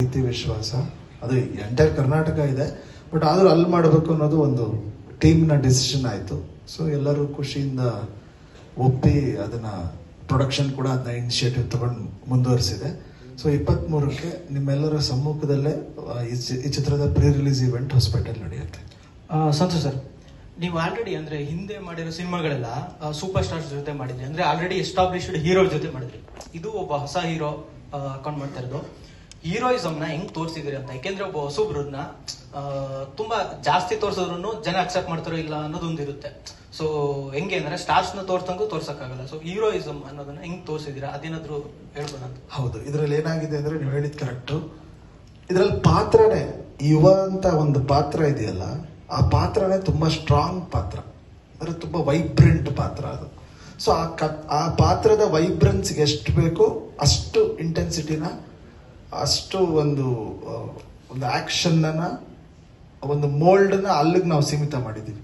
ಪ್ರೀತಿ ವಿಶ್ವಾಸ, ಅದು ಎಂಟೈರ್ ಕರ್ನಾಟಕ ಇದೆ. ಬಟ್ ಆದರೂ ಅಲ್ಲಿ ಮಾಡಬೇಕು ಅನ್ನೋದು ಒಂದು ಟೀಮ್ನ ಡಿಸಿಷನ್ ಆಯಿತು. ಸೊ ಎಲ್ಲರೂ ಖುಷಿಯಿಂದ ಒಪ್ಪಿ ಅದನ್ನು ಪ್ರೊಡಕ್ಷನ್ ಕೂಡ ಅದನ್ನ ಇನಿಷಿಯೇಟಿವ್ ತಗೊಂಡು ಮುಂದುವರಿಸಿದೆ. ಸೊ 23ಕ್ಕೆ ನಿಮ್ಮೆಲ್ಲರ ಸಮ್ಮುಖದಲ್ಲೇ ಈ ಚಿತ್ರದ ಪ್ರೀ ರಿಲೀಸ್ ಇವೆಂಟ್ ಹೊಸಪೇಟೆಯಲ್ಲಿ ನಡೆಯುತ್ತೆ. ಸಂತೋಷ್ ಸರ್, ನೀವು ಆಲ್ರೆಡಿ ಅಂದ್ರೆ ಹಿಂದೆ ಮಾಡಿರೋ ಸಿನಿಮಾಗಳೆಲ್ಲ ಸೂಪರ್ ಸ್ಟಾರ್ಸ್ ಜೊತೆ ಮಾಡಿದ್ರಿ, ಅಂದ್ರೆ ಆಲ್ರೆಡಿ ಎಸ್ಟಾಬ್ಲಿಷ್ಡ್ ಹೀರೋ ಜೊತೆ ಮಾಡಿದ್ರಿ. ಇದು ಒಬ್ಬ ಹೊಸ ಹೀರೋ ಅಕೌಂಟ್ ಮಾಡ್ತಾ ಇರೋದು. ಹೀರೋಯಿಸಮ್ನ ಹೆಂಗ್ ತೋರಿಸಿದ್ರಿ ಅಂತ, ಯಾಕೆಂದ್ರೆ ಒಬ್ಬ ಹೊಸಬ್ರನ್ನ ತುಂಬಾ ಜಾಸ್ತಿ ತೋರ್ಸಿದ್ರು ಜನ ಅಕ್ಸೆಪ್ಟ್ ಮಾಡ್ತಾರೋ ಇಲ್ಲ ಅನ್ನೋದೊಂದಿರುತ್ತೆ. ಸೊ ಹೆಂಗೆ ಅಂದ್ರೆ ಸ್ಟಾರ್ಸ್ ನ ತೋರ್ಸಂಗೂ ತೋರ್ಸಕ್ಕಾಗಲ್ಲ. ಸೊ ಹೀರೋಯಿಸಮ್ ಅನ್ನೋದನ್ನ ಹೆಂಗ್ ತೋರಿಸಿದೀರಾ, ಅದೇನಾದ್ರು ಹೇಳ್ಬೋದಂತ? ಹೌದು, ಇದರಲ್ಲಿ ಏನಾಗಿದೆ ಅಂದ್ರೆ ನೀವು ಹೇಳಿದ್ ಕರೆಕ್ಟು. ಇದರಲ್ಲಿ ಪಾತ್ರನೇ ಯುವ ಅಂತ ಒಂದು ಪಾತ್ರ ಇದೆಯಲ್ಲ, ಆ ಪಾತ್ರನೇ ತುಂಬಾ ಸ್ಟ್ರಾಂಗ್ ಪಾತ್ರ, ಅಂದ್ರೆ ತುಂಬಾ ವೈಬ್ರೆಂಟ್ ಪಾತ್ರ ಅದು. ಸೊ ಆ ಪಾತ್ರದ ವೈಬ್ರೆನ್ಸ್ಗೆ ಎಷ್ಟು ಬೇಕೋ ಅಷ್ಟು ಇಂಟೆನ್ಸಿಟಿನ, ಅಷ್ಟು ಒಂದು ಆಕ್ಷನ್ನ, ಒಂದು ಮೋಲ್ಡ್ನ ಅಲ್ಲಿಗೆ ನಾವು ಸೀಮಿತ ಮಾಡಿದ್ದೀವಿ.